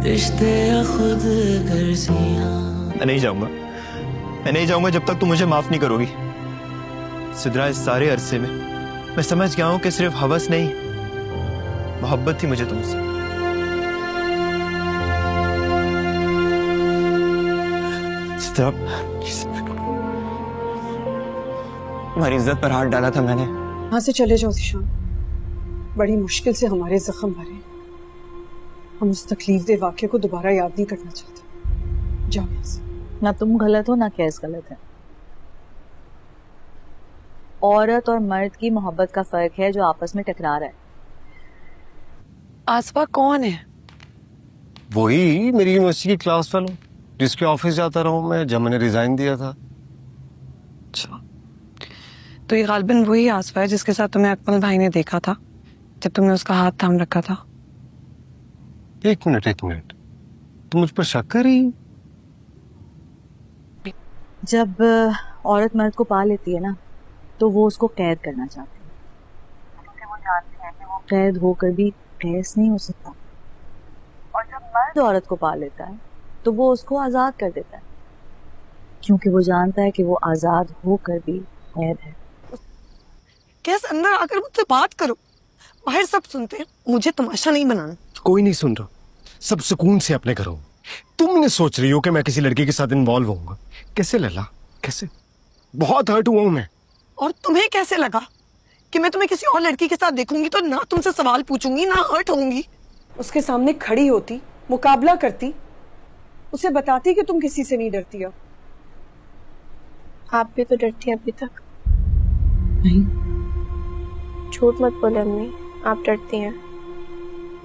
रिश्ते या खुद गर्जियां। मैं नहीं जाऊंगा, मैं नहीं जाऊंगा जब तक तुम मुझे माफ नहीं करोगी। सिद्रा, इस सारे अरसे में मैं समझ गया हूं कि सिर्फ हवस नहीं, मोहब्बत थी मुझे तुमसे। सिद्रा, तुम्हारी इज्जत पर हाथ डाला था मैंने। यहाँ से चले जाओ ज़ीशान, बड़ी मुश्किल से हमारे जख्म भरे। हम उस तकलीफ दे वाक़े को दोबारा याद नहीं करना चाहते। जाओ यहाँ से। ना तुम गलत हो ना कैस गलत है। औरत और मर्द की मोहब्बत का फर्क है जो आपस में टकरा रहा है। आसफा कौन है? वही मेरी यूनिवर्सिटी की क्लास फेलो जिसके ऑफिस जाता रहा हूँ मैं जब मैंने रिजाइन दिया था। अच्छा, तो ये गालिबन वही आसफा है जिसके साथ तुम्हें अकमल भाई ने देखा था जब तुमने उसका हाथ थाम रखा था। एक मिनट तुम मुझ पर शक कर रही हो? जब औरत मर्द को पा लेती है ना तो वो उसको कैद करना चाहती है, क्योंकि वो जानती है कि वो कैद होकर भी कैस नहीं हो सकता। और जब मर्द औरत को पा लेता है तो वो उसको आजाद कर देता है, क्योंकि वो जानता है कि वो आजाद होकर भी कैद है। कैसे अंदर आकर मुझसे बात करो, बाहर सब सुनते हैं, मुझे तमाशा नहीं बनाना। कोई नहीं सुन रहा, सब सुकून से अपने घरों। तुमने सोच रही हो कि मैं किसी लड़के के साथ इन्वॉल्व होऊंगा? कैसे लैला, कैसे? बहुत हर्ट हुआ हूं मैं। और तुम्हें कैसे लगा कि मैं तुम्हें किसी और लड़की के साथ देखूंगी तो ना तुमसे सवाल पूछूंगी ना हर्ट होंगी? उसके सामने खड़ी होती, मुकाबला करती, उसे बताती कि तुम किसी से नहीं डरती हो। आप भी तो डरती हैं अभी तक। नहीं, झूठ मत बोले अम्मी, आप डरती हैं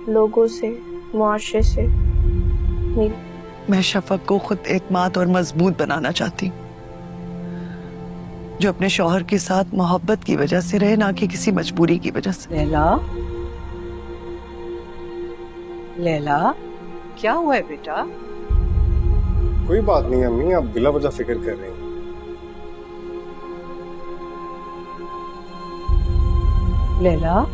लोगों से, मुआशरे से। मैं शफक को खुद एतमाद और मजबूत बनाना चाहती हूँ, जो अपने शौहर के साथ मोहब्बत की वजह से रहे, ना कि किसी मजबूरी की वजह से। लैला, लैला, क्या हुआ है बेटा? कोई बात नहीं अम्मी, आप बिला वजह फिक्र कर रही हैं। लैला,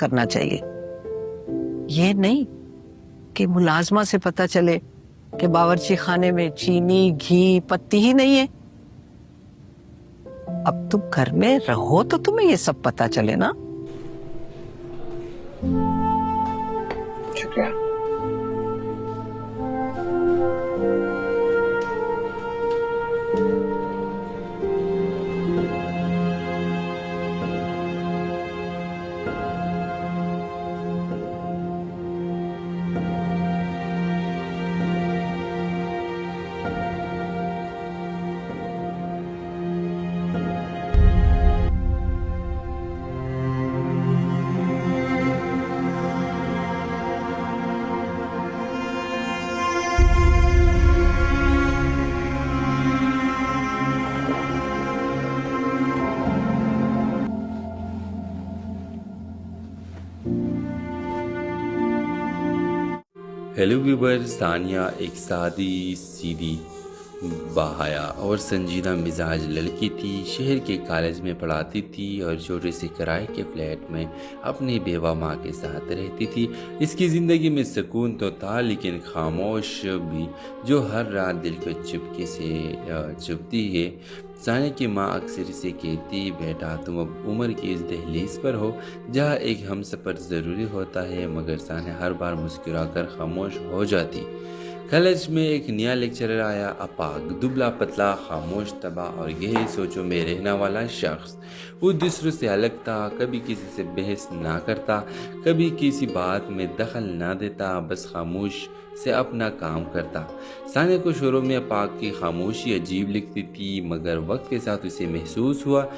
करना चाहिए, ये नहीं कि मुलाजमा से पता चले कि बावर्ची खाने में चीनी, घी, पत्ती ही नहीं है। अब तुम घर में रहो तो तुम्हें ये सब पता चले ना। शुक्रिया। हेलो व्यूवर्स, तानिया एक सादी सीधी बाहया और संजीदा मिजाज लड़की थी। शहर के कॉलेज में पढ़ाती थी और छोटे से किराए के फ्लैट में अपनी बेवा माँ के साथ रहती थी। इसकी ज़िंदगी में सुकून तो था, लेकिन खामोश भी, जो हर रात दिल को चुपके से चुभती है। सानिया की माँ अक्सर इसे कहती, बेटा तुम अब उम्र की इस दहलीज पर हो जहाँ एक हमसफ़र ज़रूरी होता है, मगर सानिया हर बार मुस्कुराकर खामोश हो जाती। कॉलेज में एक नया लेक्चरर आया, अपाक, दुबला पतला, खामोश, तबाह और गहरी सोचों में रहने वाला शख्स। वो दूसरों से अलग था, कभी किसी से बहस ना करता, कभी किसी बात में दखल ना देता, बस खामोश से अपना काम करता। सानिया को शुरू में अपाक की खामोशी अजीब लगती थी, मगर वक्त के साथ उसे महसूस हुआ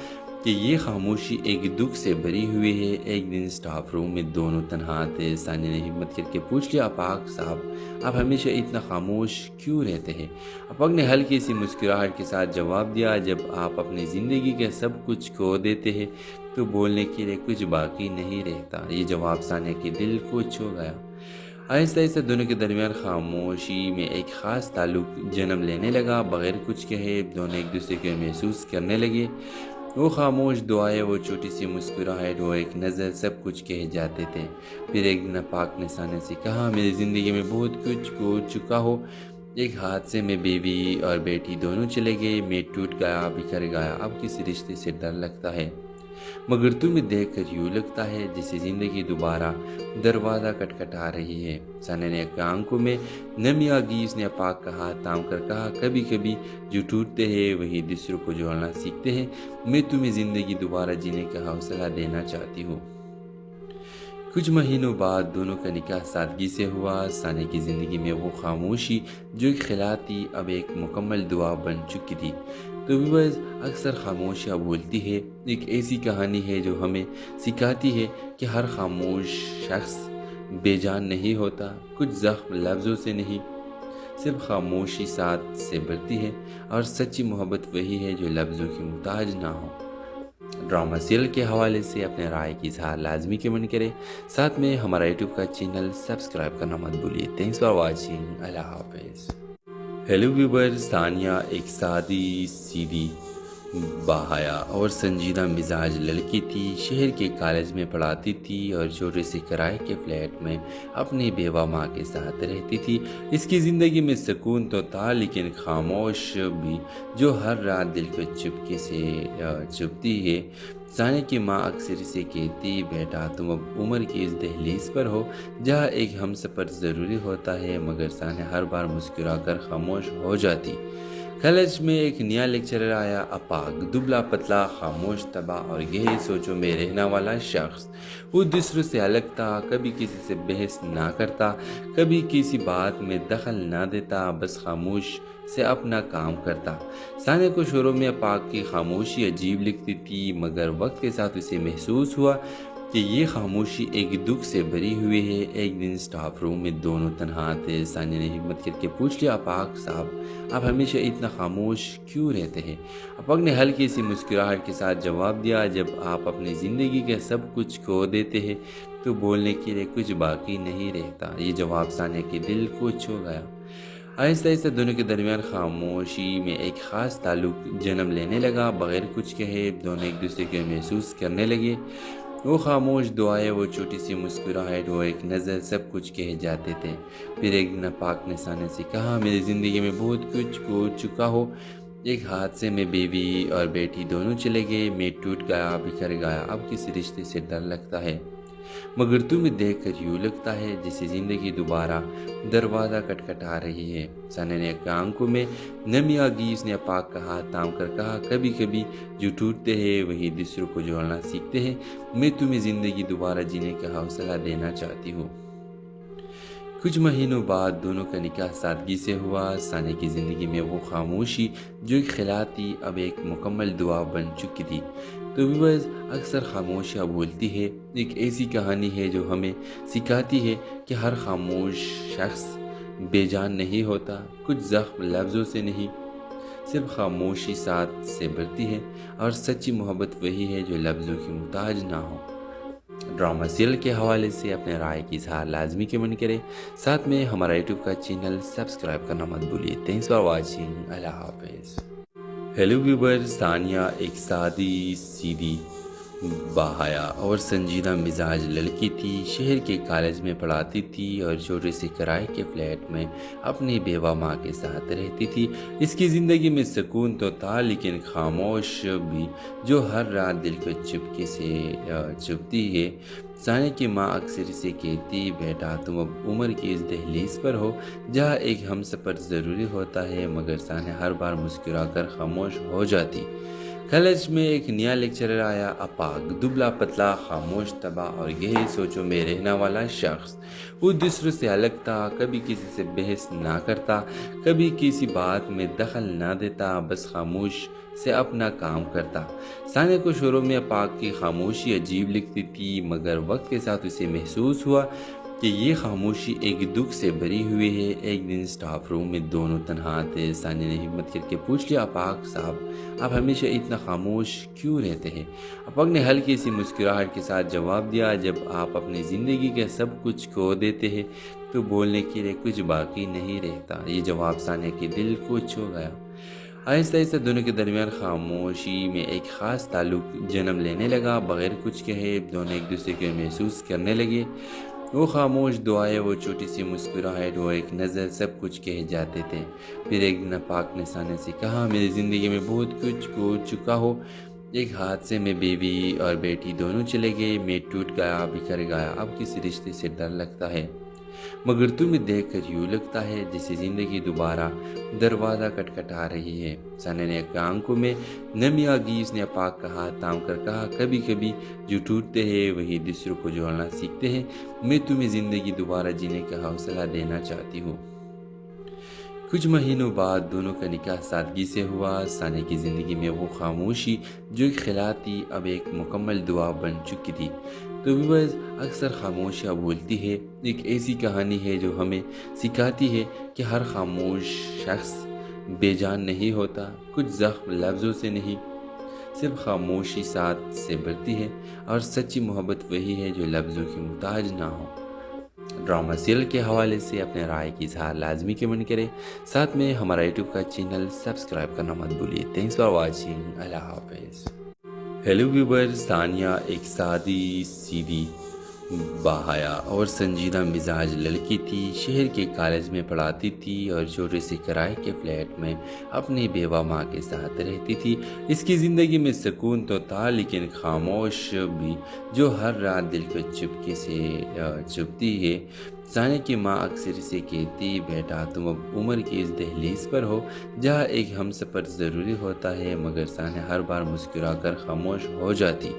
कि ये खामोशी एक दुख से भरी हुई है। एक दिन स्टाफ रूम में दोनों तन्हा थे। सानिया ने हिम्मत करके पूछ लिया, अपाक साहब, आप हमेशा इतना खामोश क्यों रहते हैं? अपाक ने हल्की सी मुस्कुराहट के साथ जवाब दिया, जब आप अपनी ज़िंदगी के सब कुछ खो देते हैं तो बोलने के लिए कुछ बाकी नहीं रहता। ये जवाब सानिया के दिल को छू गया। आहिस्ता आहिस्ता दोनों के दरमियान खामोशी में एक ख़ास ताल्लुक जन्म लेने लगा। बगैर कुछ कहे दोनों एक दूसरे को महसूस करने लगे। वो खामोश दुआएं, वो छोटी सी मुस्कुराहट, वो एक नज़र, सब कुछ कह जाते थे। फिर एक दिन अपाक ने सानिया से कहा, मेरी ज़िंदगी में बहुत कुछ खो चुका हो। एक हादसे में बीवी और बेटी दोनों चले गए। मैं टूट गया, बिखर गया। अब किसी रिश्ते से डर लगता है, मगर तुम्हें देखकर यूँ लगता है जैसे ज़िंदगी दोबारा दरवाज़ा खटखटा रही है। सानिया ने आंखों में नमी आ गई। उसने अपाक का हाथ थाम कर कहा, कभी कभी जो टूटते हैं वही दूसरों को जोड़ना सीखते हैं। मैं तुम्हें ज़िंदगी दोबारा जीने का हौसला देना चाहती हूँ। कुछ महीनों बाद दोनों का निकाह सादगी से हुआ। सानिया की ज़िंदगी में वो खामोशी जो एक खिला थी अब एक मुकम्मल दुआ बन चुकी थी। तो व्यूअर्स, अक्सर खामोशियाँ बोलती है। एक ऐसी कहानी है जो हमें सिखाती है कि हर खामोश शख्स बेजान नहीं होता। कुछ ज़ख्म लफ्ज़ों से नहीं, सिर्फ खामोशी साथ से बढ़ती है। और सच्ची मोहब्बत वही है जो लफ्ज़ों की मुहताज ना हो। ड्रामा सीरियल के हवाले से अपने राय की इजहार लाजमी कमेंट करें। साथ में हमारा यूट्यूब का चैनल सब्सक्राइब करना मत भूलिए। Thanks for watching. अल्लाह हाफिज़। हेलो व्यूअर्स, सानिया एक सादी सीधी बाहया और संजीदा मिजाज लड़की थी। शहर के कॉलेज में पढ़ाती थी और छोटे से किराए के फ्लैट में अपनी बेवा माँ के साथ रहती थी। इसकी ज़िंदगी में सुकून तो था, लेकिन खामोश भी जो हर रात दिल को चुपके से चुभती है। सानिया की माँ अक्सर इसे कहती, बेटा तुम अब उम्र की इस दहलीज पर हो जहाँ एक हमसफ़र ज़रूरी होता है। मगर सानिया हर बार मुस्कुरा कर खामोश हो जाती। कॉलेज में एक नया लेक्चरर आया, अपाक, दुबला पतला, खामोश, तबाह और गहरी सोचों में रहने वाला शख्स। वो दूसरों से अलग था, कभी किसी से बहस ना करता, कभी किसी बात में दखल ना देता, बस खामोश से अपना काम करता। सानिया को शुरू में अपाक की खामोशी अजीब लगती थी, मगर वक्त के साथ उसे महसूस हुआ कि ये खामोशी एक दुख से भरी हुई है। एक दिन स्टाफ रूम में दोनों तन्हा थे। सानिया ने हिम्मत करके पूछ लिया, अपाक साहब, आप हमेशा इतना खामोश क्यों रहते हैं? अपाक ने हल्की सी मुस्कुराहट के साथ जवाब दिया, जब आप अपनी ज़िंदगी के सब कुछ खो देते हैं तो बोलने के लिए कुछ बाकी नहीं रहता। ये जवाब सानिया के दिल को छू गया। आहिस्ता आहिस्ता दोनों के दरमियान खामोशी में एक ख़ास ताल्लुक जन्म लेने लगा। बगैर कुछ कहे दोनों एक दूसरे को महसूस करने लगे। वो खामोश दुआएं, वो छोटी सी मुस्कुराहट, वो एक नज़र, सब कुछ कह जाते थे। फिर एक दिन अपाक ने सानिया से कहा, मेरी ज़िंदगी में बहुत कुछ खो चुका हो। एक हादसे में बीवी और बेटी दोनों चले गए। मैं टूट गया, बिखर गया। अब किसी रिश्ते से डर लगता है, मगर तुम्हें देखकर यूँ लगता है जैसे ज़िंदगी दोबारा दरवाज़ा खटखटा रही है। सानिया ने आंखों में नमी आ गई। उसने अपाक का हाथ थाम कर कहा, कभी कभी जो टूटते हैं वही दूसरों को जोड़ना सीखते हैं। मैं तुम्हें ज़िंदगी दोबारा जीने का हौसला देना चाहती हूँ। कुछ महीनों बाद दोनों का निकाह सादगी से हुआ। सानिया की ज़िंदगी में वो खामोशी जो एक खिला थी अब एक मुकम्मल दुआ बन चुकी थी। तो व्यूअर्स, अक्सर खामोशियाँ बोलती है। एक ऐसी कहानी है जो हमें सिखाती है कि हर खामोश शख्स बेजान नहीं होता। कुछ ज़ख्म लफ्ज़ों से नहीं, सिर्फ खामोशी साथ से बढ़ती है। और सच्ची मोहब्बत वही है जो लफ्ज़ों की मुहताज ना हो। ड्रामा सीरियल के हवाले से अपने राय की इजहार लाजमी कमेंट करें। साथ में हमारा यूट्यूब का चैनल सब्सक्राइब करना मत भूलिए। Thanks for watching. अल्लाह हाफिज़। हेलो व्यूअर्स, सानिया एक सादी सीधी बाहया और संजीदा मिजाज लड़की थी। शहर के कॉलेज में पढ़ाती थी और छोटे से किराए के फ्लैट में अपनी बेवा माँ के साथ रहती थी। इसकी ज़िंदगी में सुकून तो था, लेकिन खामोश भी जो हर रात दिल को चुपके से चुभती है। ثانیہ کی ماں اکثر اسے کہتی بیٹا تم اب عمر کی اس دہلیز پر ہو جہاں ایک ہم سفر ضروری ہوتا ہے، مگر ثانیہ ہر بار مسکرا کر خاموش ہو جاتی۔ کالج میں ایک نیا لیکچرر آیا، اپاک، دبلا پتلا، خاموش طبع اور گہری سوچوں میں رہنے والا شخص۔ وہ دوسروں سے الگ تھا، کبھی کسی سے بحث نہ کرتا، کبھی کسی بات میں دخل نہ دیتا، بس خاموش سے اپنا کام کرتا۔ ثانیہ کو شروع میں اپاک کی خاموشی عجیب لگتی تھی، مگر وقت کے ساتھ اسے محسوس ہوا کہ یہ خاموشی ایک دکھ سے بھری ہوئی ہے۔ ایک دن سٹاف روم میں دونوں تنہا تھے۔ ثانیہ نے ہمت کر کے پوچھ لیا، اپاک صاحب آپ ہمیشہ اتنا خاموش کیوں رہتے ہیں؟ اپاک نے ہلکی سی مسکراہٹ کے ساتھ جواب دیا، جب آپ اپنی زندگی کے سب کچھ کھو دیتے ہیں تو بولنے کے لیے کچھ باقی نہیں رہتا۔ یہ جواب ثانیہ کے دل کو چھو گیا۔ آہستہ آہستہ دونوں کے درمیان خاموشی میں ایک خاص تعلق جنم لینے لگا۔ بغیر کچھ کہے دونوں ایک دوسرے کو محسوس کرنے لگے۔ وہ خاموش دعائیں، وہ چھوٹی سی مسکراہٹ، وہ ایک نظر، سب کچھ کہہ جاتے تھے۔ پھر ایک دن اپاک نے ثانیہ سے کہا، میری زندگی میں بہت کچھ کھو چکا ہو۔ ایک حادثے میں بیوی اور بیٹی دونوں چلے گئے، میں ٹوٹ گیا، بکھر گیا، اب کسی رشتے سے ڈر لگتا ہے، مگر تمہیں دیکھ کر یوں لگتا ہے جیسے زندگی دوبارہ دروازہ کٹکھٹا رہی ہے۔ ثانیہ نے آنکھوں میں نمی آ گئی۔ اس نے اپاک کا ہاتھ تھام کر کہا، کبھی کبھی جو ٹوٹتے ہیں وہی دوسروں کو جوڑنا سیکھتے ہیں۔ میں تمہیں زندگی دوبارہ جینے کا حوصلہ دینا چاہتی ہوں۔ کچھ مہینوں بعد دونوں کا نکاح سادگی سے ہوا۔ ثانیہ کی زندگی میں وہ خاموشی جو ایک خلا تھی اب ایک مکمل دعا بن چکی تھی۔ تو ویورز، اکثر خاموشیاں بولتی ہے ایک ایسی کہانی ہے جو ہمیں سکھاتی ہے کہ ہر خاموش شخص بے جان نہیں ہوتا۔ کچھ زخم لفظوں سے نہیں، صرف خاموشی ساتھ سے بڑھتی ہے، اور سچی محبت وہی ہے جو لفظوں کی محتاج نہ ہو۔ ڈرامہ سیریل کے حوالے سے اپنے رائے کی اظہار لازمی کمنٹ کریں، ساتھ میں ہمارا یوٹیوب کا چینل سبسکرائب کرنا مت بھولیے۔ تھینکس فار واچنگ، اللہ حافظ۔ ہیلو ویورز، ثانیہ ایک سادی سیدھی باحیا اور سنجیدہ مزاج لڑکی تھی۔ شہر کے کالج میں پڑھاتی تھی اور چھوٹے سے کرائے کے فلیٹ میں اپنی بیوہ ماں کے ساتھ رہتی تھی۔ اس کی زندگی میں سکون تو تھا، لیکن خاموش بھی جو ہر رات دل کو چپکے سے چبھتی ہے۔ ثانیہ کی ماں اکثر اسے کہتی بیٹا تم اب عمر کی اس دہلیز پر ہو جہاں ایک ہم سفر ضروری ہوتا ہے، مگر ثانیہ ہر بار مسکرا کر خاموش ہو جاتی۔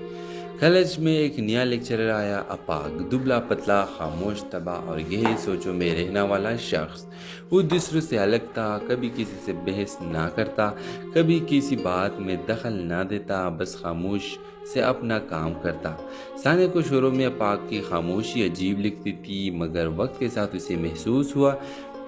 کالج میں ایک نیا لیکچرر آیا، اپاک، دبلا پتلا، خاموش طبع اور گہری سوچوں میں رہنے والا شخص۔ وہ دوسروں سے الگ تھا، کبھی کسی سے بحث نہ کرتا، کبھی کسی بات میں دخل نہ دیتا، بس خاموش سے اپنا کام کرتا۔ ثانیہ کو شروع میں اپاک کی خاموشی عجیب لگتی تھی، مگر وقت کے ساتھ اسے محسوس ہوا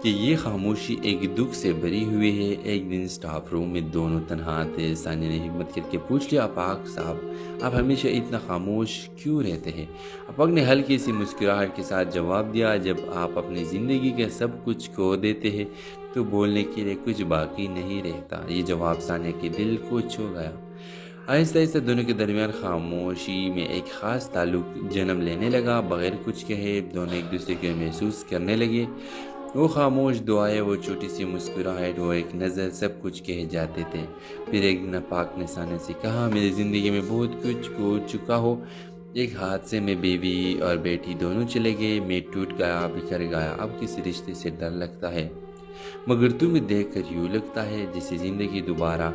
کہ یہ خاموشی ایک دکھ سے بھری ہوئی ہے۔ ایک دن سٹاف روم میں دونوں تنہا تھے۔ ثانیہ نے ہمت کر کے پوچھ لیا، اپاک صاحب آپ ہمیشہ اتنا خاموش کیوں رہتے ہیں؟ اپاک نے ہلکی سی مسکراہٹ کے ساتھ جواب دیا، جب آپ اپنی زندگی کے سب کچھ کھو دیتے ہیں تو بولنے کے لیے کچھ باقی نہیں رہتا۔ یہ جواب ثانیہ کے دل کو چھو گیا۔ آہستہ آہستہ دونوں کے درمیان خاموشی میں ایک خاص تعلق جنم لینے لگا۔ بغیر کچھ کہے دونوں ایک دوسرے کو محسوس کرنے لگے۔ وہ خاموش دعائیں، وہ چھوٹی سی مسکراہٹ، وہ ایک نظر، سب کچھ کہہ جاتے تھے۔ پھر ایک دن اپاک نے ثانیہ سے کہا، میری زندگی میں بہت کچھ کھو چکا ہو۔ ایک حادثے میں بیوی اور بیٹی دونوں چلے گئے، میں ٹوٹ گیا، بکھر گیا، اب کسی رشتے سے ڈر لگتا ہے، مگر تمہیں دیکھ کر یوں لگتا ہے جیسے زندگی دوبارہ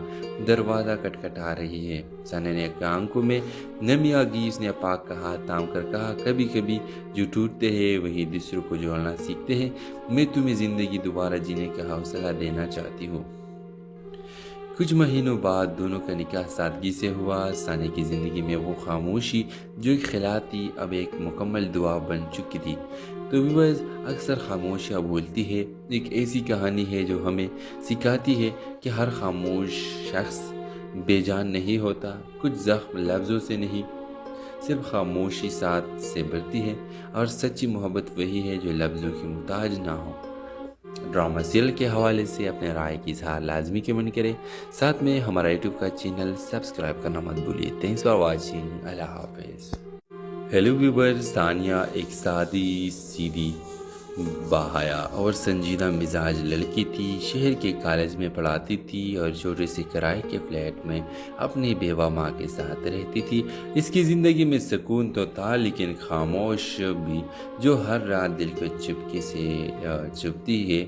دروازہ کٹکھٹا رہی ہے۔ ثانیہ نے آنکھوں میں نمی آ گئی۔ اس نے اپاک کا ہاتھ تھام کر کہا، کبھی کبھی جو ٹوٹتے ہیں وہی دوسروں کو جوڑنا سیکھتے ہیں۔ میں تمہیں زندگی دوبارہ جینے کا حوصلہ دینا چاہتی ہوں۔ کچھ مہینوں بعد دونوں کا نکاح سادگی سے ہوا۔ ثانیہ کی زندگی میں وہ خاموشی جو ایک خلا تھی اب ایک مکمل دعا بن چکی تھی۔ تو ویورز، اکثر خاموشیاں بولتی ہے ایک ایسی کہانی ہے جو ہمیں سکھاتی ہے کہ ہر خاموش شخص بے جان نہیں ہوتا۔ کچھ زخم لفظوں سے نہیں، صرف خاموشی ساتھ سے بڑھتی ہے، اور سچی محبت وہی ہے جو لفظوں کی محتاج نہ ہو۔ ڈرامہ سیریل کے حوالے سے اپنے رائے کی اظہار لازمی کمنٹ کریں، ساتھ میں ہمارا یوٹیوب کا چینل سبسکرائب کرنا مت بھولیے۔ تھینکس فار واچنگ، اللہ حافظ۔ ہیلو ویورز، ثانیہ ایک سادی سیدھی باحیا اور سنجیدہ مزاج لڑکی تھی، شہر کے کالج میں پڑھاتی تھی اور چھوٹے سے کرائے کے فلیٹ میں اپنی بیوہ ماں کے ساتھ رہتی تھی۔ اس کی زندگی میں سکون تو تھا لیکن خاموش بھی، جو ہر رات دل کو چپکے سے چبھتی ہے۔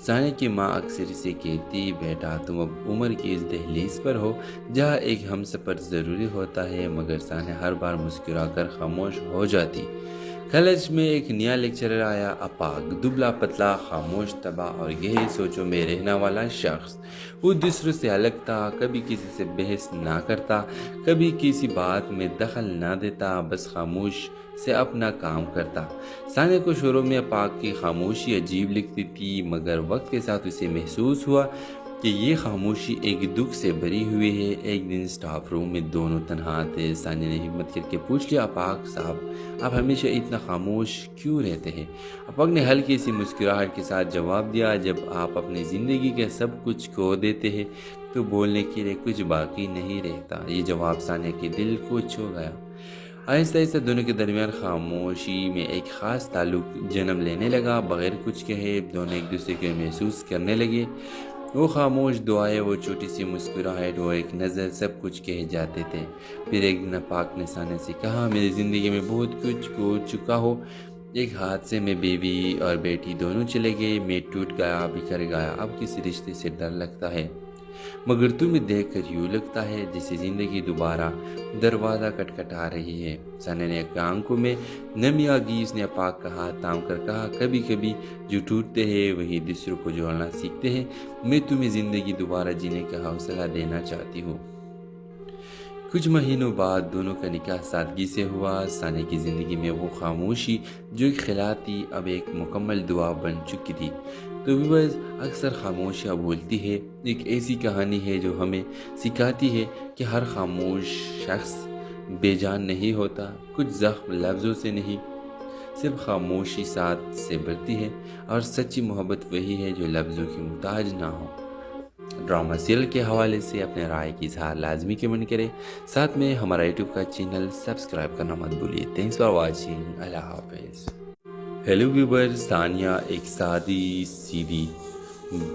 ثانیہ کی ماں اکثر اسے کہتی، بیٹا تم اب عمر کی اس دہلیز پر ہو جہاں ایک ہم سفر ضروری ہوتا ہے، مگر ثانیہ ہر بار مسکرا کر خاموش ہو جاتی۔ کالج میں ایک نیا لیکچرر آیا، اپاک، دبلا پتلا، خاموش طبع اور گہری سوچوں میں رہنے والا شخص۔ وہ دوسروں سے الگ تھا، کبھی کسی سے بحث نہ کرتا، کبھی کسی بات میں دخل نہ دیتا، بس خاموش سے اپنا کام کرتا۔ ثانیہ کو شروع میں اپاک کی خاموشی عجیب لگتی تھی، مگر وقت کے ساتھ اسے محسوس ہوا کہ یہ خاموشی ایک دکھ سے بھری ہوئی ہے۔ ایک دن سٹاف روم میں دونوں تنہا تھے۔ ثانیہ نے ہمت کر کے پوچھ لیا، اپاک صاحب آپ ہمیشہ اتنا خاموش کیوں رہتے ہیں؟ اپاک نے ہلکی سی مسکراہٹ کے ساتھ جواب دیا، جب آپ اپنی زندگی کے سب کچھ کھو دیتے ہیں تو بولنے کے لیے کچھ باقی نہیں رہتا۔ یہ جواب ثانیہ کے دل کو چھو گیا۔ آہستہ آہستہ دونوں کے درمیان خاموشی میں ایک خاص تعلق جنم لینے لگا۔ بغیر کچھ کہے دونوں ایک دوسرے کو محسوس کرنے لگے۔ وہ خاموش دعائیں، وہ چھوٹی سی مسکراہٹ، وہ ایک نظر، سب کچھ کہے جاتے تھے۔ پھر ایک دن اپاک نے ثانیہ سے کہا، میری زندگی میں بہت کچھ کھو چکا ہو۔ ایک حادثے میں بیوی اور بیٹی دونوں چلے گئے، میں ٹوٹ گیا، بکھر گیا، اب کسی رشتے سے ڈر لگتا ہے، مگر تمہیں دیکھ کر یوں لگتا ہے جیسے زندگی دوبارہ دروازہ کٹکھٹا رہی ہے۔ ثانیہ نے آنکھوں میں نمی آ گئی۔ اس نے اپاک کا ہاتھ تھام کر کہا، کبھی کبھی جو ٹوٹتے ہیں وہی دوسروں کو جوڑنا سیکھتے ہیں۔ میں تمہیں زندگی دوبارہ جینے کا حوصلہ دینا چاہتی ہوں۔ کچھ مہینوں بعد دونوں کا نکاح سادگی سے ہوا۔ ثانیہ کی زندگی میں وہ خاموشی جو ایک خلا تھی اب ایک مکمل دعا بن چکی تھی۔ تو ویورز، اکثر خاموشیاں بولتی ہے، ایک ایسی کہانی ہے جو ہمیں سکھاتی ہے کہ ہر خاموش شخص بے جان نہیں ہوتا۔ کچھ زخم لفظوں سے نہیں، صرف خاموشی ساتھ سے بھرتی ہے، اور سچی محبت وہی ہے جو لفظوں کی محتاج نہ ہو۔ ڈرامہ سیریل کے حوالے سے اپنے رائے کی اظہار لازمی کمنٹ کریں، ساتھ میں ہمارا یوٹیوب کا چینل سبسکرائب کرنا مت بھولیے۔ تھینکس فار واچنگ، اللہ حافظ۔ ہیلو ویورز، ثانیہ ایک سادی سیدھی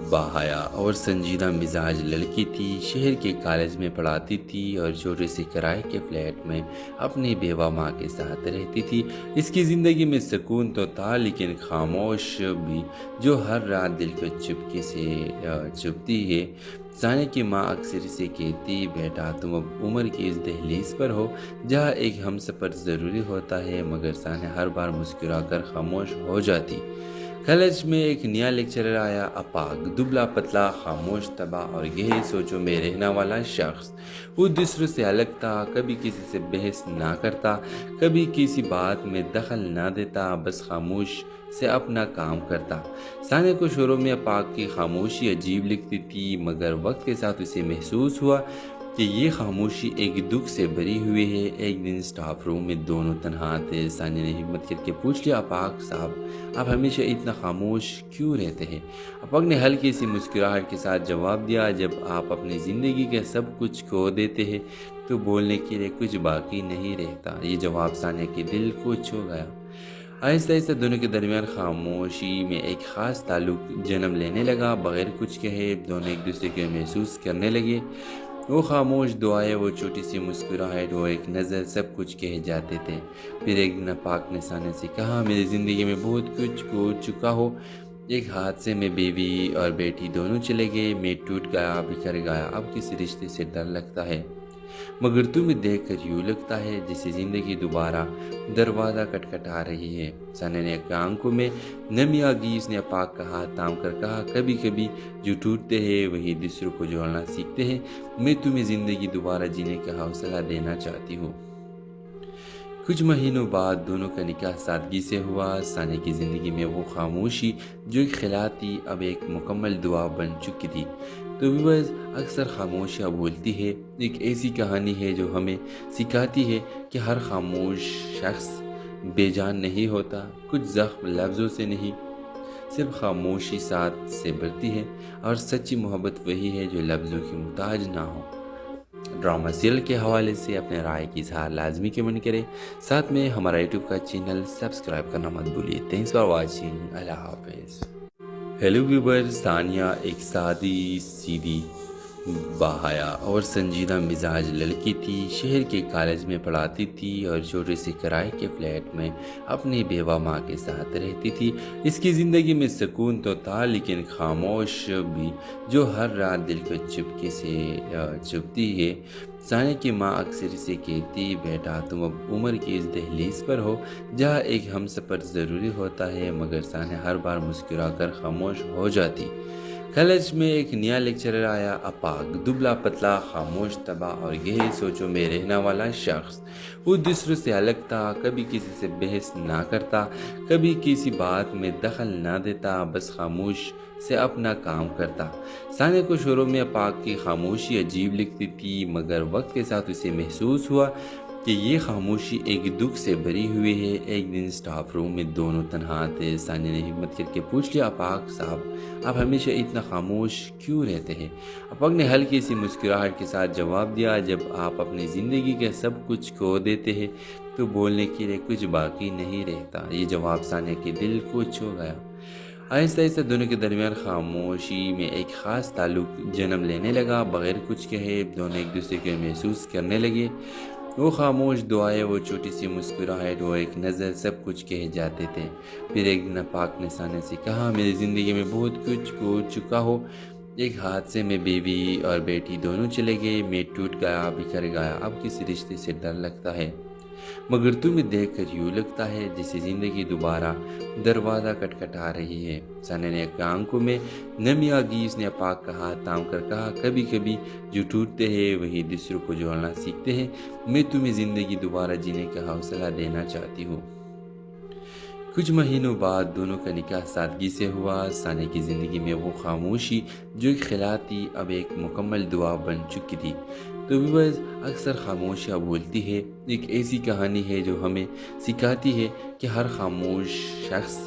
باحیا اور سنجیدہ مزاج لڑکی تھی، شہر کے کالج میں پڑھاتی تھی اور چھوٹے سے کرائے کے فلیٹ میں اپنی بیوہ ماں کے ساتھ رہتی تھی۔ اس کی زندگی میں سکون تو تھا لیکن خاموش بھی، جو ہر رات دل کو چپکے سے چبھتی ہے۔ ثانیہ کی ماں اکثر اسے کہتی، بیٹا تم اب عمر کی اس دہلیز پر ہو جہاں ایک ہم سفر ضروری ہوتا ہے، مگر ثانیہ ہر بار مسکرا کر خاموش ہو جاتی۔ کالج میں ایک نیا لیکچرر آیا، اپاک، دبلا پتلا، خاموش طبع اور گہری سوچوں میں رہنے والا شخص۔ وہ دوسروں سے الگ تھا، کبھی کسی سے بحث نہ کرتا، کبھی کسی بات میں دخل نہ دیتا، بس خاموش سے اپنا کام کرتا۔ ثانیہ کو شروع میں اپاک کی خاموشی عجیب لگتی تھی، مگر وقت کے ساتھ اسے محسوس ہوا کہ یہ خاموشی ایک دکھ سے بھری ہوئی ہے۔ ایک دن سٹاف روم میں دونوں تنہا تھے۔ ثانیہ نے ہمت کر کے پوچھ لیا، اپاک صاحب آپ ہمیشہ اتنا خاموش کیوں رہتے ہیں؟ اپاک نے ہلکی سی مسکراہٹ کے ساتھ جواب دیا، جب آپ اپنی زندگی کے سب کچھ کھو دیتے ہیں تو بولنے کے لیے کچھ باقی نہیں رہتا۔ یہ جواب ثانیہ کے دل کو چھو گیا۔ آہستہ آہستہ دونوں کے درمیان خاموشی میں ایک خاص تعلق جنم لینے لگا۔ بغیر کچھ کہے دونوں ایک دوسرے کو محسوس کرنے لگے۔ وہ خاموش دعائیں، وہ چھوٹی سی مسکراہٹ، وہ ایک نظر، سب کچھ کہے جاتے تھے۔ پھر ایک دن اپاک نے ثانیہ سے کہا، میری زندگی میں بہت کچھ کھو چکا ہو۔ ایک حادثے میں بیوی اور بیٹی دونوں چلے گئے، میں ٹوٹ گیا، بکھر گیا، اب کسی رشتے سے ڈر لگتا ہے، مگر تمہیں دیکھ کر یوں لگتا ہے جیسے زندگی دوبارہ دروازہ کٹکھٹا رہی ہے۔ ثانیہ نے آنکھوں میں نمی آ گئی۔ اس نے اپاک کا ہاتھ تھام کر کہا، کبھی کبھی جو ٹوٹتے ہیں وہی دوسروں کو جوڑنا سیکھتے ہیں۔ میں تمہیں زندگی دوبارہ جینے کا حوصلہ دینا چاہتی ہوں۔ کچھ مہینوں بعد دونوں کا نکاح سادگی سے ہوا۔ ثانیہ کی زندگی میں وہ خاموشی جو ایک خلا تھی اب ایک مکمل دعا بن چکی تھی۔ تو ویورز، اکثر خاموشیاں بولتی ہے، ایک ایسی کہانی ہے جو ہمیں سکھاتی ہے کہ ہر خاموش شخص بے جان نہیں ہوتا۔ کچھ زخم لفظوں سے نہیں، صرف خاموشی ساتھ سے بھرتی ہے، اور سچی محبت وہی ہے جو لفظوں کی محتاج نہ ہو۔ ड्रामा सीरियल के हवाले से अपने राय की इजहार लाजमी कमेंट करें। साथ में हमारा यूट्यूब का चैनल सब्सक्राइब करना मत भूलिए। Thanks for watching. अल्लाह हाफिज़। हेलो व्यूअर्स, तानिया एक सादी सीधी बाहया और संजीदा मिजाज लड़की थी। शहर के कॉलेज में पढ़ाती थी और छोटे से किराए के फ्लैट में अपनी बेवा माँ के साथ रहती थी। इसकी ज़िंदगी में सुकून तो था, लेकिन खामोश भी जो हर रात दिल को चुपके से चुभती है। सानिया की माँ अक्सर इसे कहती, बेटा तुम अब उम्र की इस दहलीज पर हो जहाँ एक हमसफ़र ज़रूरी होता है, मगर सानिया हर बार मुस्कुरा कर खामोश हो जाती। कॉलेज में एक नया लेक्चरर आया, अपाक, दुबला पतला, खामोश, तबाह और गहरी सोचों में रहने वाला शख्स। वो दूसरों से अलग था, कभी किसी से बहस ना करता, कभी किसी बात में दखल ना देता, बस खामोश से अपना काम करता। सानिया को शुरू में अपाक की खामोशी अजीब लगती थी, मगर वक्त के साथ उसे महसूस हुआ कि ये खामोशी एक दुख से भरी हुई है। एक दिन स्टाफ रूम में दोनों तन्हा थे। सानिया ने हिम्मत करके पूछ लिया, अपाक साहब आप हमेशा इतना खामोश क्यों रहते हैं? अपाक ने हल्की सी मुस्कुराहट के साथ जवाब दिया, जब आप अपनी ज़िंदगी के सब कुछ खो देते हैं तो बोलने के लिए कुछ बाकी नहीं रहता। ये जवाब सानिया के दिल को छू गया। आहिस्ता आहिस्ता दोनों के दरमियान खामोशी में एक ख़ास ताल्लुक जन्म लेने लगा। बग़ैर कुछ कहे दोनों एक दूसरे को महसूस करने लगे। वो खामोश दुआएं, वो छोटी सी मुस्कुराहट, वो एक नज़र, सब कुछ कह जाते थे। फिर एक दिन अपाक ने सानिया से कहा, मेरी ज़िंदगी में बहुत कुछ खो चुका हो। एक हादसे में बीवी और बेटी दोनों चले गए। मैं टूट गया, बिखर गया। अब किसी रिश्ते से डर लगता है, मगर तुम्हें देखकर यूँ लगता है जैसे ज़िंदगी दोबारा दरवाज़ा खटखटा रही है। सानिया ने आंखों में नमी आ गई। उसने अपाक का हाथ थाम कर कहा, कभी कभी जो टूटते हैं वही दूसरों को जोड़ना सीखते हैं। मैं तुम्हें ज़िंदगी दोबारा जीने का हौसला देना चाहती हूँ। कुछ महीनों बाद दोनों का निकाह सादगी से हुआ। सानिया की ज़िंदगी में वो खामोशी जो एक खिला थी अब एक मुकम्मल दुआ बन चुकी थी। तो व्यूअर्स, अक्सर खामोशियाँ बोलती है। एक ऐसी कहानी है जो हमें सिखाती है कि हर खामोश शख्स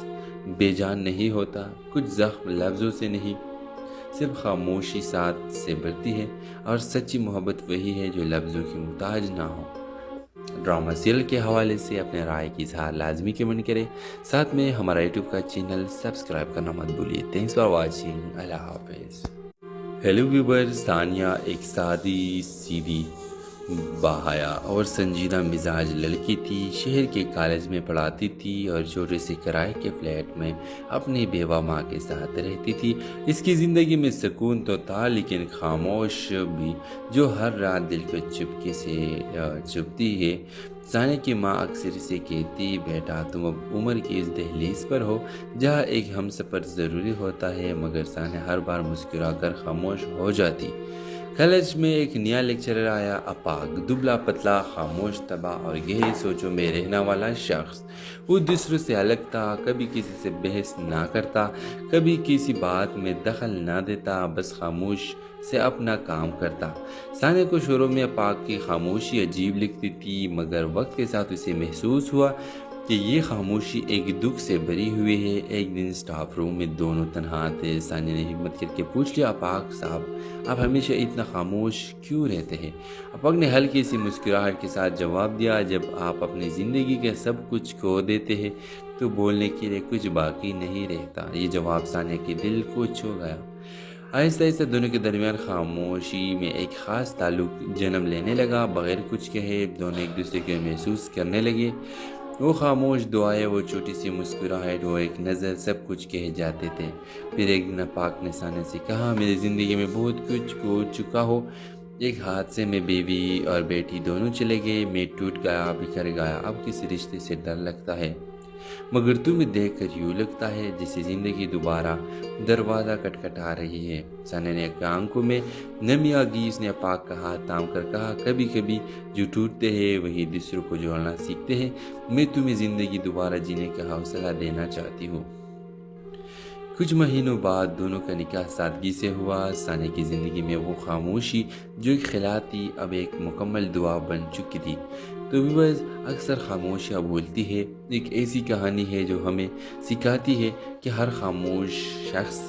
बेजान नहीं होता। कुछ ज़ख्म लफ्ज़ों से नहीं, सिर्फ खामोशी साथ से बढ़ती है, और सच्ची मोहब्बत वही है जो लफ्ज़ों की मुताज ना हो। ड्रामा सीरियल के हवाले से अपने राय की इजहार लाजमी कमेंट करें। साथ में हमारा यूट्यूब का चैनल सब्सक्राइब करना मत भूलिए। Thanks for watching. अल्लाह हाफिज़। हेलो व्यूअर्स, तानिया एक सादी सीधी बाहया और संजीदा मिजाज लड़की थी। शहर के कॉलेज में पढ़ाती थी और छोटे से किराए के फ्लैट में अपनी बेवा माँ के साथ रहती थी। इसकी ज़िंदगी में सुकून तो था, लेकिन खामोश भी जो हर रात दिल को चुपके से चुभती है। सानिया की माँ अक्सर इसे कहती, बेटा तुम अब उम्र की इस दहलीज पर हो जहाँ एक हमसफ़र ज़रूरी होता है, मगर सानिया हर बार मुस्कुरा कर खामोश हो जाती। कॉलेज में एक नया लेक्चरर आया, अपाक, दुबला पतला, खामोश, तबाह और गहरी सोचों में रहने वाला शख्स। वो दूसरों से अलग था, कभी किसी से बहस ना करता, कभी किसी बात में दखल ना देता, बस खामोश से अपना काम करता। सानिया को शुरू में अपाक की खामोशी अजीब लगती थी, मगर वक्त के साथ उसे महसूस हुआ कि ये खामोशी एक दुख से भरी हुई है। एक दिन स्टाफ रूम में दोनों तन्हा थे। सानिया ने हिम्मत करके पूछ लिया, अपाक साहब आप हमेशा इतना खामोश क्यों रहते हैं? अपाक ने हल्की सी मुस्कुराहट के साथ जवाब दिया, जब आप अपनी ज़िंदगी के सब कुछ खो देते हैं तो बोलने के लिए कुछ बाकी नहीं रहता। ये जवाब सानिया के दिल को छू गया। आहिस्ता आहिस्ता दोनों के दरमियान खामोशी में एक ख़ास ताल्लुक जन्म लेने लगा। बग़ैर कुछ कहे दोनों एक दूसरे को महसूस करने लगे। वो खामोश दुआएं, वो छोटी सी मुस्कुराहट, वो एक नज़र, सब कुछ कह जाते थे। फिर एक दिन अपाक ने सानिया से कहा, मेरी ज़िंदगी में बहुत कुछ खो चुका हो। एक हादसे में बीवी और बेटी दोनों चले गए। मैं टूट गया, बिखर गया। अब किसी रिश्ते से डर लगता है, मगर तुम्हें देखकर यूँ लगता है जैसे ज़िंदगी दोबारा दरवाज़ा खटखटा रही है। सानिया ने आंखों में नमी आ गई। उसने अपाक का हाथ थाम कर कहा, कभी कभी जो टूटते हैं वही दूसरों को जोड़ना सीखते हैं। मैं तुम्हें ज़िंदगी दोबारा जीने का हौसला देना चाहती हूँ। कुछ महीनों बाद दोनों का निकाह सादगी से हुआ। सानिया की ज़िंदगी में वो खामोशी जो एक खिला थी अब एक मुकम्मल दुआ बन चुकी थी। तो व्यूअर्स, अक्सर खामोशियाँ बोलती है। एक ऐसी कहानी है जो हमें सिखाती है कि हर खामोश शख्स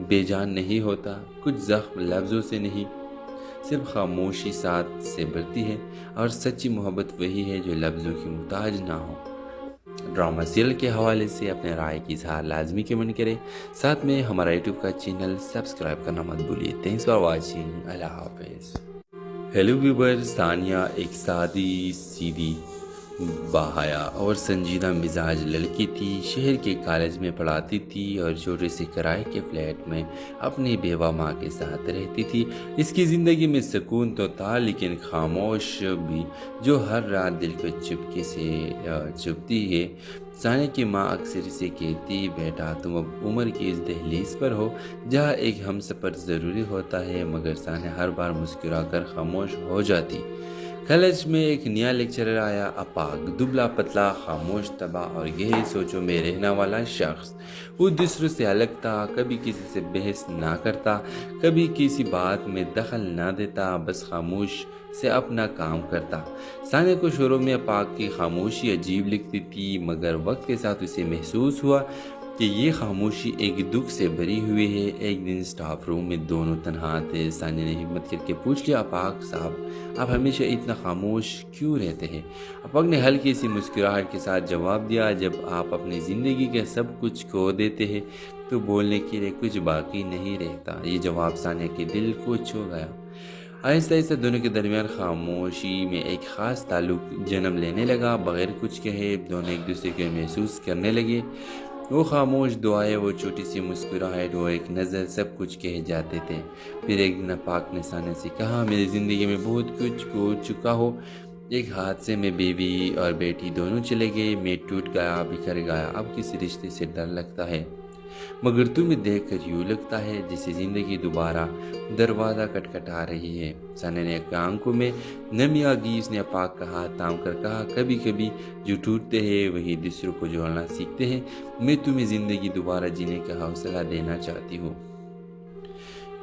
बेजान नहीं होता। कुछ ज़ख्म लफ्ज़ों से नहीं, صرف خاموشی ساتھ سے بڑھتی ہے، اور سچی محبت وہی ہے جو لفظوں کی محتاج نہ ہو۔ ڈرامہ سیریل کے حوالے سے اپنے رائے کی اظہار لازمی کمنٹ کریں، ساتھ میں ہمارا یوٹیوب کا چینل سبسکرائب کرنا مت بھولیے۔ تھینکس فار واچنگ، اللہ حافظ۔ ہیلو ویورز، ثانیہ ایک سادی سیدھی باحیا اور سنجیدہ مزاج لڑکی تھی۔ شہر کے کالج میں پڑھاتی تھی اور چھوٹے سے کرائے کے فلیٹ میں اپنی بیوہ ماں کے ساتھ رہتی تھی۔ اس کی زندگی میں سکون تو تھا، لیکن خاموش بھی جو ہر رات دل کو چپکے سے چبھتی ہے۔ ثانیہ کی ماں اکثر اسے کہتی، بیٹا تم اب عمر کی اس دہلیز پر ہو جہاں ایک ہم سفر ضروری ہوتا ہے، مگر ثانیہ ہر بار مسکرا کر خاموش ہو جاتی۔ کالج میں ایک نیا لیکچرر آیا، اپاگ، دبلا پتلا، خاموش طبع اور گہری سوچوں میں رہنے والا شخص۔ وہ دوسروں سے الگ تھا، کبھی کسی سے بحث نہ کرتا، کبھی کسی بات میں دخل نہ دیتا، بس خاموش سے اپنا کام کرتا۔ ثانیہ کو شروع میں اپاگ کی خاموشی عجیب لگتی تھی، مگر وقت کے ساتھ اسے محسوس ہوا کہ یہ خاموشی ایک دکھ سے بھری ہوئی ہے۔ ایک دن سٹاف روم میں دونوں تنہا تھے۔ ثانیہ نے ہمت کر کے پوچھ لیا، اپاگ صاحب آپ ہمیشہ اتنا خاموش کیوں رہتے ہیں؟ اپاگ نے ہلکی سی مسکراہٹ کے ساتھ جواب دیا، جب آپ اپنی زندگی کے سب کچھ کھو دیتے ہیں تو بولنے کے لیے کچھ باقی نہیں رہتا۔ یہ جواب ثانیہ کے دل کو چھو گیا۔ آہستہ آہستہ دونوں کے درمیان خاموشی میں ایک خاص تعلق جنم لینے لگا۔ بغیر کچھ کہے دونوں ایک دوسرے کو محسوس کرنے لگے۔ وہ خاموش دعائیں، وہ چھوٹی سی مسکراہٹ، وہ ایک نظر، سب کچھ کہے جاتے تھے۔ پھر ایک دن اپاگ نے ثانیہ سے کہا، میری زندگی میں بہت کچھ کھو چکا ہو۔ ایک حادثے میں بیوی اور بیٹی دونوں چلے گئے، میں ٹوٹ گیا، بکھر گیا، اب کسی رشتے سے ڈر لگتا ہے، مگر تمہیں دیکھ کر یوں لگتا ہے جیسے زندگی دوبارہ دروازہ کٹکھٹا رہی ہے۔ ثانیہ نے آنکھوں میں نمی آ گئی۔ اس نے اپاگ کا ہاتھ تھام کر کہا، کبھی کبھی جو ٹوٹتے ہیں وہی دوسروں کو جوڑنا سیکھتے ہیں۔ میں تمہیں زندگی دوبارہ جینے کا حوصلہ دینا چاہتی ہوں۔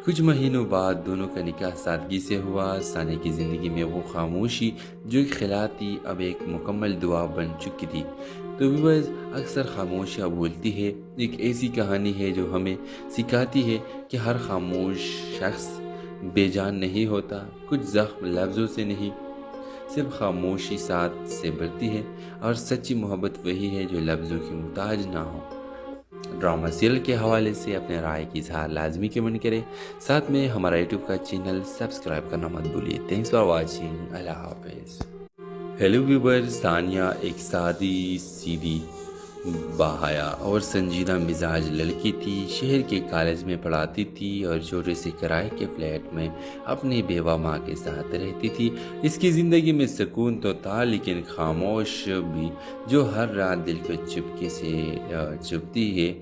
کچھ مہینوں بعد دونوں کا نکاح سادگی سے ہوا۔ ثانیہ کی زندگی میں وہ خاموشی جو ایک خلا تھی اب ایک مکمل دعا بن چکی تھی۔ تو ویورز، اکثر خاموشیاں بولتی ہے، ایک ایسی کہانی ہے جو ہمیں سکھاتی ہے کہ ہر خاموش شخص بے جان نہیں ہوتا۔ کچھ زخم لفظوں سے نہیں، صرف خاموشی ساتھ سے بڑھتی ہے، اور سچی محبت وہی ہے جو لفظوں کی محتاج نہ ہو۔ ڈرامہ سیریل کے حوالے سے اپنے رائے کی اظہار لازمی کمنٹ کریں، ساتھ میں ہمارا یوٹیوب کا چینل سبسکرائب کرنا مت بھولیے۔ تھینکس فار واچنگ، اللہ حافظ۔ ہیلو ویورز، ثانیہ ایک سادی سیدھی باحیا اور سنجیدہ مزاج لڑکی تھی۔ شہر کے کالج میں پڑھاتی تھی اور چھوٹے سے کرائے کے فلیٹ میں اپنی بیوہ ماں کے ساتھ رہتی تھی۔ اس کی زندگی میں سکون تو تھا، لیکن خاموش بھی جو ہر رات دل کو چپکے سے چبھتی ہے۔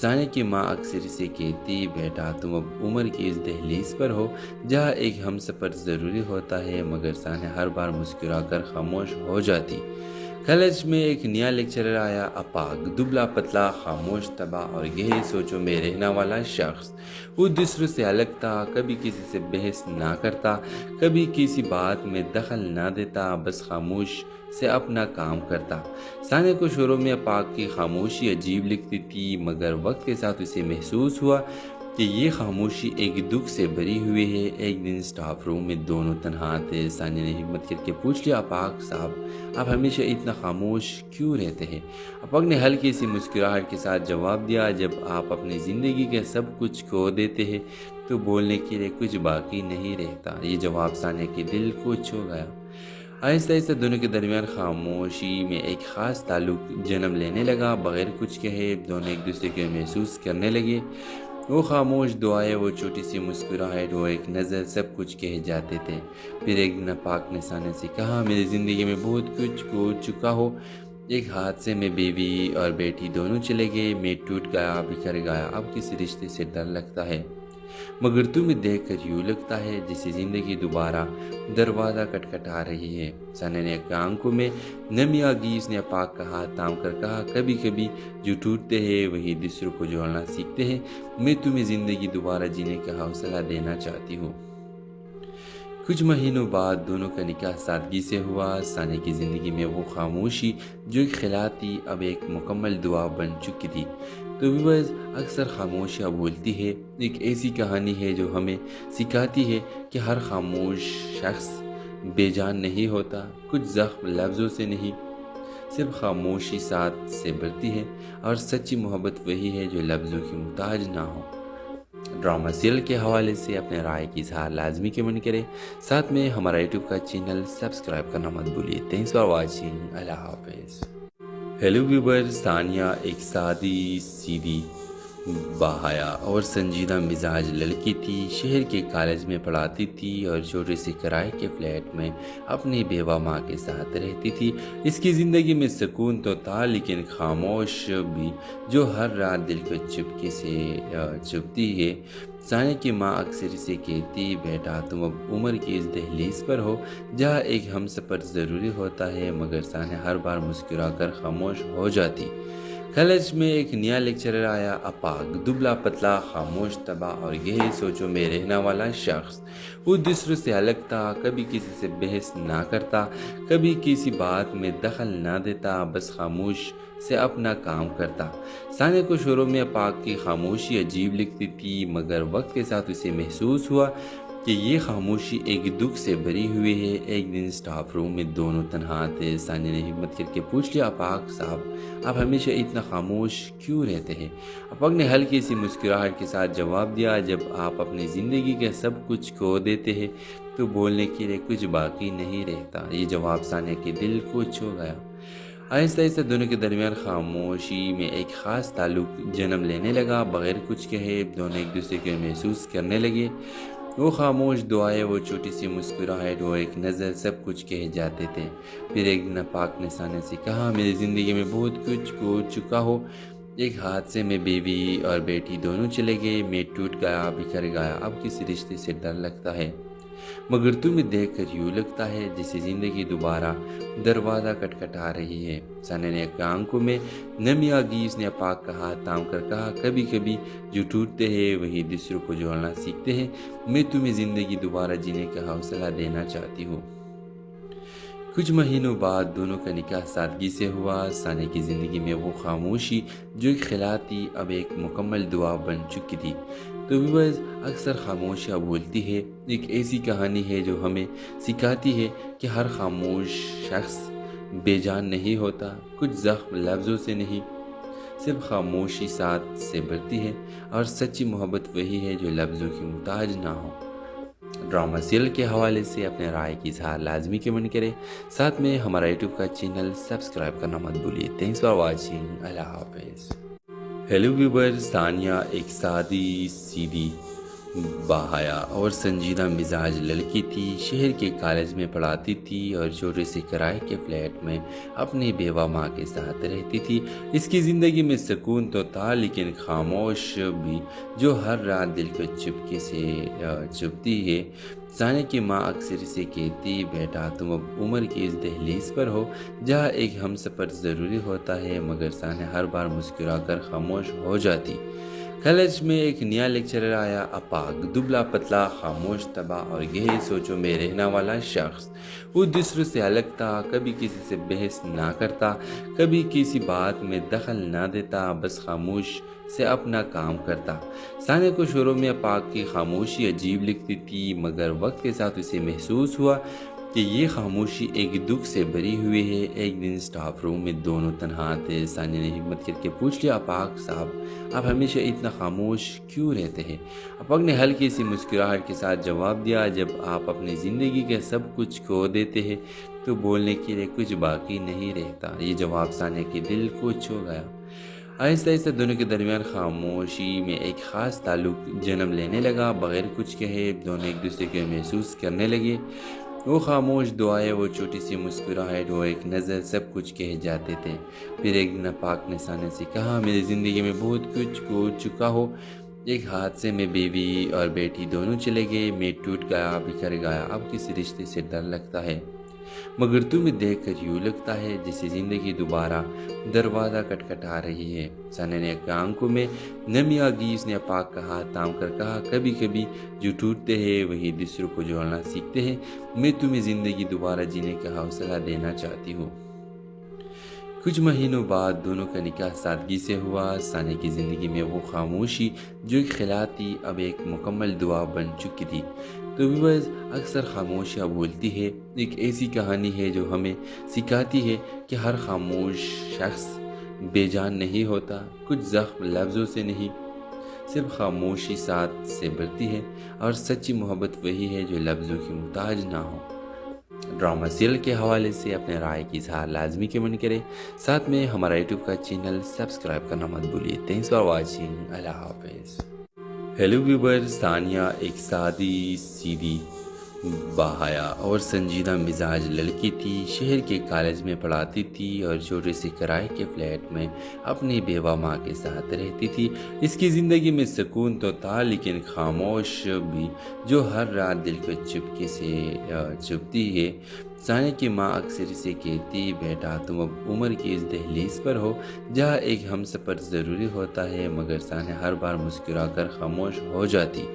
ثانیہ کی ماں اکثر اسے کہتی، بیٹا تم اب عمر کی اس دہلیز پر ہو جہاں ایک ہم سفر ضروری ہوتا ہے، مگر ثانیہ ہر بار مسکرا کر خاموش ہو جاتی۔ کالج میں ایک نیا لیکچرر آیا، اپاگ، دبلا پتلا، خاموش طبع اور گہری سوچوں میں رہنے والا شخص۔ وہ دوسروں سے الگ تھا، کبھی کسی سے بحث نہ کرتا، کبھی کسی بات میں دخل نہ دیتا، بس خاموش سے اپنا کام کرتا۔ ثانیہ کو شروع میں اپاگ کی خاموشی عجیب لگتی تھی، مگر وقت کے ساتھ اسے محسوس ہوا کہ یہ خاموشی ایک دکھ سے بھری ہوئی ہے۔ ایک دن سٹاف روم میں دونوں تنہا تھے۔ ثانیہ نے ہمت کر کے پوچھ لیا، اپاگ صاحب آپ ہمیشہ اتنا خاموش کیوں رہتے ہیں؟ اپاگ نے ہلکی سی مسکراہٹ کے ساتھ جواب دیا، جب آپ اپنی زندگی کے سب کچھ کھو دیتے ہیں تو بولنے کے لیے کچھ باقی نہیں رہتا۔ یہ جواب ثانیہ کے دل کو چھو گیا۔ آہستہ آہستہ دونوں کے درمیان خاموشی میں ایک خاص تعلق جنم لینے لگا۔ بغیر کچھ کہے دونوں ایک دوسرے کو محسوس کرنے لگے۔ وہ خاموش دعائیں، وہ چھوٹی سی مسکراہٹ، وہ ایک نظر، سب کچھ کہے جاتے تھے۔ پھر ایک دن اپاگ نے ثانیہ سے کہا، میری زندگی میں بہت کچھ کھو چکا ہو۔ ایک حادثے میں بیوی اور بیٹی دونوں چلے گئے، میں ٹوٹ گیا، بکھر گیا، اب کسی رشتے سے ڈر لگتا ہے، مگر تمہیں دیکھ کر یوں لگتا ہے جیسے زندگی دوبارہ دروازہ کٹکھٹا رہی ہے۔ ثانیہ نے آنکھوں میں نمی آ گئی۔ اس نے اپاگ کا ہاتھ تھام کر کہا، کبھی کبھی جو ٹوٹتے ہیں وہی دوسروں کو جوڑنا سیکھتے ہیں۔ میں تمہیں زندگی دوبارہ جینے کا حوصلہ دینا چاہتی ہوں۔ کچھ مہینوں بعد دونوں کا نکاح سادگی سے ہوا۔ ثانیہ کی زندگی میں وہ خاموشی جو ایک خلا تھی اب ایک مکمل دعا بن چکی تھی۔ تو व्यूअर्स अक्सर खामोशियाँ बोलती है एक ऐसी कहानी है जो हमें सिखाती है कि हर खामोश शख्स बेजान नहीं होता, कुछ ज़ख्म लफ्ज़ों से नहीं, सिर्फ खामोशी साथ से बढ़ती है और सच्ची मोहब्बत वही है जो लफ्ज़ों की मुहताज ना हो। ड्रामा सीरियल के हवाले से अपने राय की इजहार लाजमी कमेंट करें, साथ में हमारा यूट्यूब का चैनल सब्सक्राइब करना मत भूलिए। थैंक्स फॉर वॉचिंग, अल्लाह हाफिज़। हेलो व्यूअर्स, तानिया एक सादी सीधी बाहया और संजीदा मिजाज लड़की थी। शहर के कॉलेज में पढ़ाती थी और छोटे से किराए के फ्लैट में अपनी बेवा माँ के साथ रहती थी। इसकी ज़िंदगी में सुकून तो था लेकिन खामोश भी, जो हर रात दिल को चुपके से चुभती है। सानिया की माँ अक्सर इसे कहती, बेटा तुम अब उम्र की इस दहलीज पर हो जहाँ एक हमसफ़र ज़रूरी होता है, मगर सानिया हर बार मुस्कुरा कर खामोश हो जाती। कॉलेज में एक नया लेक्चरर आया, अपाक, दुबला पतला, खामोश तबाह और गहरी सोचों में रहने वाला शख्स। वो दूसरों से अलग था, कभी किसी से बहस ना करता, कभी किसी बात में दखल ना देता, बस खामोश से अपना काम करता। सानिया को शुरू में अपाक की खामोशी अजीब लगती थी, मगर वक्त के साथ उसे महसूस हुआ कि ये खामोशी एक दुख से भरी हुई है। एक दिन स्टाफ रूम में दोनों तन्हा थे। सानिया ने हिम्मत करके पूछ लिया, अपाक साहब आप हमेशा इतना खामोश क्यों रहते हैं? अपाक ने हल्की सी मुस्कुराहट के साथ जवाब दिया, जब आप अपनी ज़िंदगी के सब कुछ खो देते हैं तो बोलने के लिए कुछ बाकी नहीं रहता। ये जवाब सानिया के दिल को छू गया। आहिस्ता आहिस्ता दोनों के दरमियान खामोशी में एक ख़ास ताल्लुक जन्म लेने लगा। बगैर कुछ कहे दोनों एक दूसरे को महसूस करने लगे। वो खामोश दुआएं, वो छोटी सी मुस्कुराहट, वो एक नज़र, सब कुछ कह जाते थे। फिर एक दिन अपाक ने सानिया से कहा, मेरी ज़िंदगी में बहुत कुछ खो चुका हो। एक हादसे में बीवी और बेटी दोनों चले गए। मैं टूट गया, बिखर गया, अब किसी रिश्ते से डर लगता है, मगर तुम्हें देखकर यूँ लगता है जैसे ज़िंदगी दोबारा दरवाज़ा खटखटा रही है। सानिया ने आंखों में नमी आ गई। उसने अपाक का हाथ थाम कर कहा, कभी कभी जो टूटते हैं वही दूसरों को जोड़ना सीखते हैं। मैं तुम्हें ज़िंदगी दोबारा जीने का हौसला देना चाहती हूँ। कुछ महीनों बाद दोनों का निकाह सादगी से हुआ। सानिया की ज़िंदगी में वो खामोशी जो एक खिला थी अब एक मुकम्मल दुआ बन चुकी थी। तो व्यूअर्स अक्सर खामोशियाँ बोलती है एक ऐसी कहानी है जो हमें सिखाती है कि हर खामोश शख्स बेजान नहीं होता, कुछ ज़ख्म लफ्ज़ों से नहीं, सिर्फ खामोशी साथ से बढ़ती है और सच्ची मोहब्बत वही है जो लफ्ज़ों की मुहताज ना हो। ड्रामा सीरियल के हवाले से अपने राय की इजहार लाजमी कमेंट करें, साथ में हमारा यूट्यूब का चैनल सब्सक्राइब करना मत भूलिए। थैंक्स फॉर वॉचिंग, अल्लाह हाफिज़। हेलो व्यूअर्स, तानिया एक सादी सीधी बाहया और संजीदा मिजाज लड़की थी। शहर के कॉलेज में पढ़ाती थी और छोटे से किराए के फ्लैट में अपनी बेवा माँ के साथ रहती थी। इसकी ज़िंदगी में सुकून तो था लेकिन खामोश भी, जो हर रात दिल को चुपके से चुभती है। सानिया की माँ अक्सर इसे कहती, बेटा तुम अब उम्र की इस दहलीज पर हो जहाँ एक हमसफ़र ज़रूरी होता है, मगर सानिया हर बार मुस्कुरा कर खामोश हो जाती। कॉलेज में एक नया लेक्चरर आया, अपाक, दुबला पतला, खामोश तबाह और गहरी सोचों में रहने वाला शख्स। वो दूसरों से अलग था, कभी किसी से बहस ना करता, कभी किसी बात में दखल ना देता, बस खामोश से अपना काम करता। सानिया को शुरू में अपाक की खामोशी अजीब लगती थी, मगर वक्त के साथ उसे महसूस हुआ कि ये खामोशी एक दुख से भरी हुई है। एक दिन स्टाफ रूम में दोनों तन्हा थे। सानिया ने हिम्मत करके पूछ लिया, अपाक साहब आप हमेशा इतना खामोश क्यों रहते हैं? अपाक ने हल्की सी मुस्कुराहट के साथ जवाब दिया, जब आप अपनी ज़िंदगी के सब कुछ खो देते हैं तो बोलने के लिए कुछ बाकी नहीं रहता। ये जवाब सानिया के दिल को छू गया। आहिस्ता आहिस्ता दोनों के दरमियान खामोशी में एक ख़ास ताल्लुक जन्म लेने लगा। बगैर कुछ कहे दोनों एक दूसरे को महसूस करने लगे। वो खामोश दुआएं, वो छोटी सी मुस्कुराहट, वो एक नज़र, सब कुछ कह जाते थे। फिर एक दिन अपाक ने सानिया से कहा, मेरी ज़िंदगी में बहुत कुछ खो चुका हो। एक हादसे में बीवी और बेटी दोनों चले गए। मैं टूट गया, बिखर गया, अब किसी रिश्ते से डर लगता है, मगर तुम्हें देखकर यूँ लगता है जैसे ज़िंदगी दोबारा दरवाज़ा खटखटा रही है। सानिया ने आंखों में नमी आ गई। उसने अपाक का हाथ थाम कर कहा, कभी कभी जो टूटते हैं वही दूसरों को जोड़ना सीखते हैं। मैं तुम्हें ज़िंदगी दोबारा जीने का हौसला देना चाहती हूँ। کچھ مہینوں بعد دونوں کا نکاح سادگی سے ہوا۔ ثانیہ کی زندگی میں وہ خاموشی جو ایک خلا تھی اب ایک مکمل دعا بن چکی تھی۔ تو ویورز، اکثر خاموشیاں بولتی ہے ایک ایسی کہانی ہے جو ہمیں سکھاتی ہے کہ ہر خاموش شخص بے جان نہیں ہوتا۔ کچھ زخم لفظوں سے نہیں، صرف خاموشی ساتھ سے بڑھتی ہے، اور سچی محبت وہی ہے جو لفظوں کی محتاج نہ ہو۔ ڈرامہ سیریل کے حوالے سے اپنے رائے کی اظہار لازمی کمنٹ کریں، ساتھ میں ہمارا یوٹیوب کا چینل سبسکرائب کرنا مت بھولیے۔ تھینکس فار واچنگ، اللہ حافظ۔ ہیلو ویورز، ثانیہ ایک سادی سیدھی باحیا اور سنجیدہ مزاج لڑکی تھی۔ شہر کے کالج میں پڑھاتی تھی اور چھوٹے سے کرائے کے فلیٹ میں اپنی بیوہ ماں کے ساتھ رہتی تھی۔ اس کی زندگی میں سکون تو تھا، لیکن خاموش بھی، جو ہر رات دل کو چپکے سے چبھتی ہے۔ ثانیہ کی ماں اکثر اسے کہتی، بیٹا تم اب عمر کی اس دہلیز پر ہو جہاں ایک ہم سفر ضروری ہوتا ہے، مگر ثانیہ ہر بار مسکرا کر خاموش ہو جاتی۔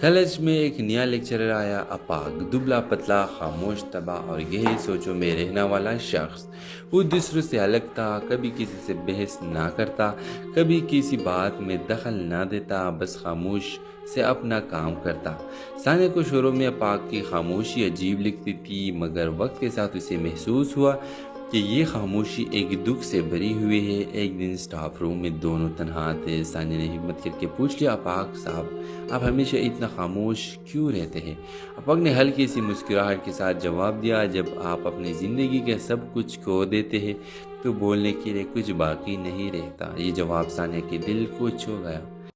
کالج میں ایک نیا لیکچرر آیا، اپاگ، دبلا پتلا، خاموش طبع اور گہری سوچوں میں رہنے والا شخص۔ وہ دوسروں سے الگ تھا، کبھی کسی سے بحث نہ کرتا، کبھی کسی بات میں دخل نہ دیتا، بس خاموش سے اپنا کام کرتا۔ ثانیہ کو شروع میں اپاگ کی خاموشی عجیب لگتی تھی، مگر وقت کے ساتھ اسے محسوس ہوا کہ یہ خاموشی ایک دکھ سے بھری ہوئی ہے۔ ایک دن سٹاف روم میں دونوں تنہا تھے۔ ثانیہ نے ہمت کر کے پوچھ لیا، اپاگ صاحب آپ ہمیشہ اتنا خاموش کیوں رہتے ہیں؟ اپاگ نے ہلکی سی مسکراہٹ کے ساتھ جواب دیا، جب آپ اپنی زندگی کے سب کچھ کھو دیتے ہیں تو بولنے کے لیے کچھ باقی نہیں رہتا۔ یہ جواب ثانیہ کے دل کو چھو گیا۔